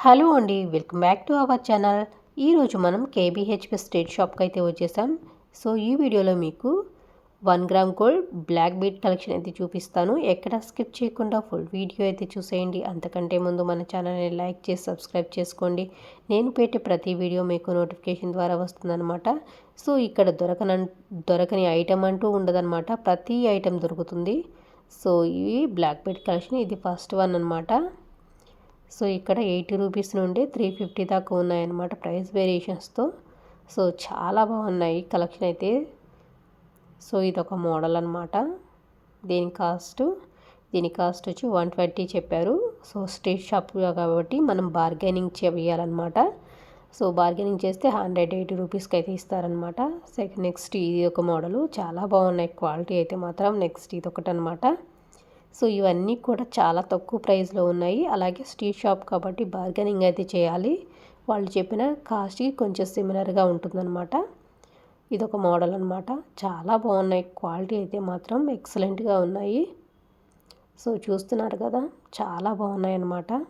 Hello అండి, welcome back to our channel. ఈరోజు మనం కేబీహెచ్పి స్ట్రీట్ షాప్కి అయితే వచ్చేసాం. సో ఈ వీడియోలో మీకు 1 gram gold black bead collection అయితే చూపిస్తాను. ఎక్కడ స్కిప్ చేయకుండా ఫుల్ వీడియో అయితే చూసేయండి. అంతకంటే ముందు మన ఛానల్ని లైక్ చేసి సబ్స్క్రైబ్ చేసుకోండి. నేను పెట్టే ప్రతి వీడియో మీకు నోటిఫికేషన్ ద్వారా వస్తుందన్నమాట. సో ఇక్కడ దొరకని ఐటెం అంటూ ఉండదన్నమాట. ప్రతి ఐటెం దొరుకుతుంది. సో ఈ బ్లాక్ బీట్ కలెక్షన్ ఇది ఫస్ట్ వన్ అనమాట. సో ఇక్కడ 80 రూపీస్ నుండి 350 దాకా ఉన్నాయన్నమాట ప్రైస్ వేరియేషన్స్తో. సో చాలా బాగున్నాయి కలెక్షన్ అయితే. సో ఇది ఒక మోడల్ అనమాట. దీని కాస్ట్ వచ్చి 120 చెప్పారు. సో స్ట్రీట్ షాప్ కాబట్టి మనం బార్గెనింగ్ చేయాలన్నమాట. సో బార్గెనింగ్ చేస్తే 180 రూపీస్కి అయితే ఇస్తారనమాట. నెక్స్ట్ ఇది ఒక మోడలు, చాలా బాగున్నాయి క్వాలిటీ అయితే మాత్రం. నెక్స్ట్ ఇది ఒకటి అనమాట. సో ఇవన్నీ కూడా చాలా తక్కువ ప్రైస్లో ఉన్నాయి. అలాగే స్ట్రీట్ షాప్ కాబట్టి బార్గెనింగ్ అయితే చేయాలి. వాళ్ళు చెప్పిన కాస్ట్కి కొంచెం సిమిలర్గా ఉంటుందన్నమాట. ఇదొక మోడల్ అనమాట. చాలా బాగున్నాయి క్వాలిటీ అయితే మాత్రం ఎక్సలెంట్గా ఉన్నాయి. సో చూస్తున్నారు కదా, చాలా బాగున్నాయి అన్నమాట.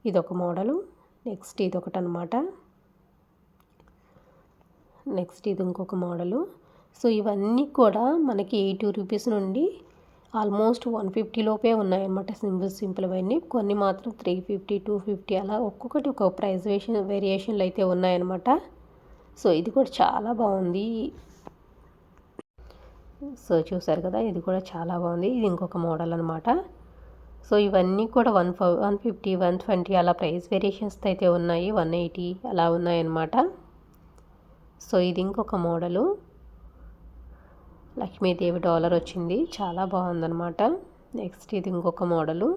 ఇదొక మోడలు. నెక్స్ట్ ఇదొకటి అనమాట. నెక్స్ట్ ఇది ఇంకొక మోడలు. సో ఇవన్నీ కూడా మనకి 80 రూపీస్ నుండి ఆల్మోస్ట్ 150 లోపే ఉన్నాయన్నమాట. సింపుల్ అవన్నీ. కొన్ని మాత్రం 350, 250 అలా ఒక్కొక్కటి ఒక ప్రైస్ వేరియేషన్లు అయితే ఉన్నాయన్నమాట. సో ఇది కూడా చాలా బాగుంది. సో చూసారు కదా, ఇది కూడా చాలా బాగుంది. ఇది ఇంకొక మోడల్ అనమాట. సో ఇవన్నీ కూడా 150, 120 అలా ప్రైస్ వేరియేషన్స్తో అయితే ఉన్నాయి. 180 అలా ఉన్నాయన్నమాట. సో ఇది ఇంకొక మోడలు. లక్ష్మీదేవి డాలర్ వచ్చింది, చాలా బాగుందన్నమాట. నెక్స్ట్ ఇది ఇంకొక మోడలు.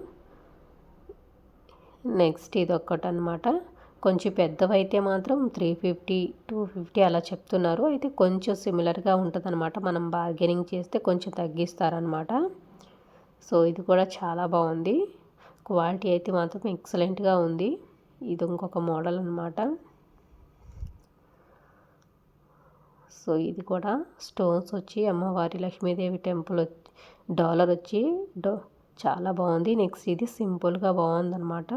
నెక్స్ట్ ఇది ఒక్కటి అనమాట. కొంచెం పెద్దవైతే మాత్రం 350, 250 అలా చెప్తున్నారు. అయితే కొంచెం సిమిలర్గా ఉంటుందన్నమాట. మనం బార్గెనింగ్ చేస్తే కొంచెం తగ్గిస్తారనమాట. సో ఇది కూడా చాలా బాగుంది. క్వాలిటీ అయితే మాత్రం ఎక్సలెంట్గా ఉంది. ఇది ఇంకొక మోడల్ అనమాట. సో ఇది కూడా స్టోన్స్ వచ్చి అమ్మవారి లక్ష్మీదేవి టెంపుల్ డాలర్ వచ్చి చాలా బాగుంది. నెక్స్ట్ ఇది సింపుల్గా బాగుందన్నమాట.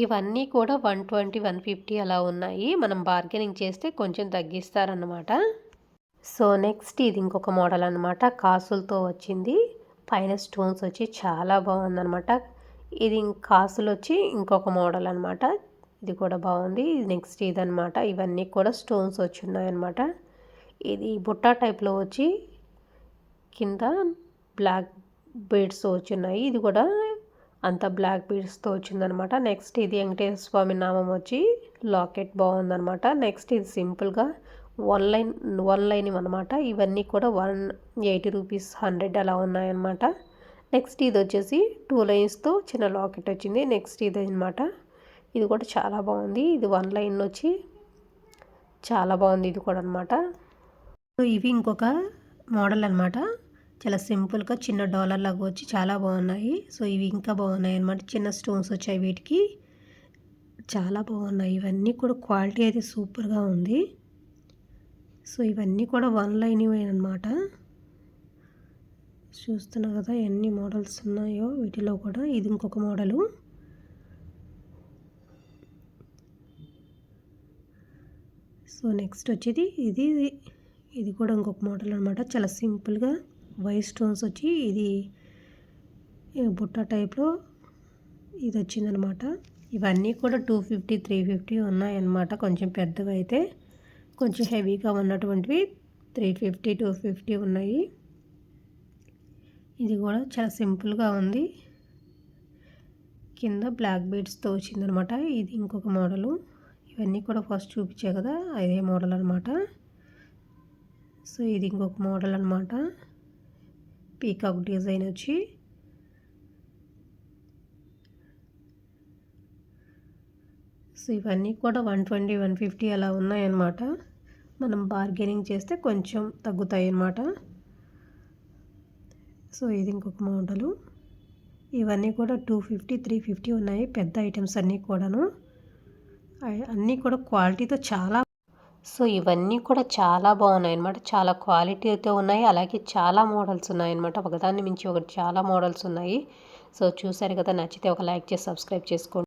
ఇవన్నీ కూడా 120, 150 అలా ఉన్నాయి. మనం బార్గెనింగ్ చేస్తే కొంచెం తగ్గిస్తారన్నమాట. సో నెక్స్ట్ ఇది ఇంకొక మోడల్ అనమాట. కాసులతో వచ్చింది, పైన స్టోన్స్ వచ్చి చాలా బాగుందన్నమాట. ఇది కాసులు వచ్చి ఇంకొక మోడల్ అనమాట. ఇది కూడా బాగుంది. నెక్స్ట్ ఇదనమాట. ఇవన్నీ కూడా స్టోన్స్ వచ్చి ఉన్నాయన్నమాట. ఇది బుట్ట టైప్లో వచ్చి కింద బ్లాక్ బీడ్స్ వచ్చినాయి. ఇది కూడా అంత బ్లాక్ బీడ్స్తో వచ్చిందనమాట. నెక్స్ట్ ఇది వెంకటేశ్వర స్వామి నామం వచ్చి లాకెట్ బాగుందనమాట. నెక్స్ట్ ఇది సింపుల్గా వన్ లైన్ అనమాట. ఇవన్నీ కూడా 180 రూపీస్, 100 అలా ఉన్నాయన్నమాట. నెక్స్ట్ ఇది వచ్చేసి 2 లైన్స్తో చిన్న లాకెట్ వచ్చింది. నెక్స్ట్ ఇది అనమాట. ఇది కూడా చాలా బాగుంది. ఇది 1 లైన్ వచ్చి చాలా బాగుంది. ఇది కూడా అనమాట. సో ఇవి ఇంకొక మోడల్ అనమాట. చాలా సింపుల్గా చిన్న డాలర్ లాగా వచ్చి చాలా బాగున్నాయి. సో ఇవి ఇంకా బాగున్నాయి అనమాట. చిన్న స్టోన్స్ వచ్చాయి వీటికి, చాలా బాగున్నాయి. ఇవన్నీ కూడా క్వాలిటీ అయితే సూపర్గా ఉంది. సో ఇవన్నీ కూడా 1 లైన్ అనమాట. చూస్తున్నారు కదా ఎన్ని మోడల్స్ ఉన్నాయో వీటిలో కూడా. ఇది ఇంకొక మోడలు. సో నెక్స్ట్ వచ్చేది ఇది కూడా ఇంకొక మోడల్ అనమాట. చాలా సింపుల్గా వైట్ స్టోన్స్ వచ్చి ఇది బుట్ట టైప్లో ఇది వచ్చిందనమాట. ఇవన్నీ కూడా 250, 350 ఉన్నాయన్నమాట. కొంచెం పెద్దవి అయితే, కొంచెం హెవీగా ఉన్నటువంటివి 350, 250 ఉన్నాయి. ఇది కూడా చాలా సింపుల్గా ఉంది. కింద బ్లాక్ బీడ్స్తో వచ్చిందనమాట. ఇది ఇంకొక మోడలు. ఇవన్నీ కూడా ఫస్ట్ చూపించే కదా, అదే మోడల్ అనమాట. సో ఇది ఇంకొక మోడల్ అనమాట. పీకాక్ డిజైన్ వచ్చి సో ఇవన్నీ కూడా 120, 150 అలా ఉన్నాయన్నమాట. మనం బార్గెనింగ్ చేస్తే కొంచెం తగ్గుతాయి అన్నమాట. సో ఇది ఇంకొక మోడలు. ఇవన్నీ కూడా 250, 350 ఉన్నాయి. పెద్ద ఐటమ్స్ అన్నీ కూడాను. అన్నీ కూడా క్వాలిటీతో చాలా. సో ఇవన్నీ కూడా చాలా బాగున్నాయి అన్నమాట. చాలా క్వాలిటీతో ఉన్నాయి. అలాగే చాలా మోడల్స్ ఉన్నాయన్నమాట. ఒకదాన్ని మించి ఒకటి చాలా మోడల్స్ ఉన్నాయి. సో చూసారు కదా, నచ్చితే ఒక లైక్ చేసి సబ్స్క్రైబ్ చేసుకోండి.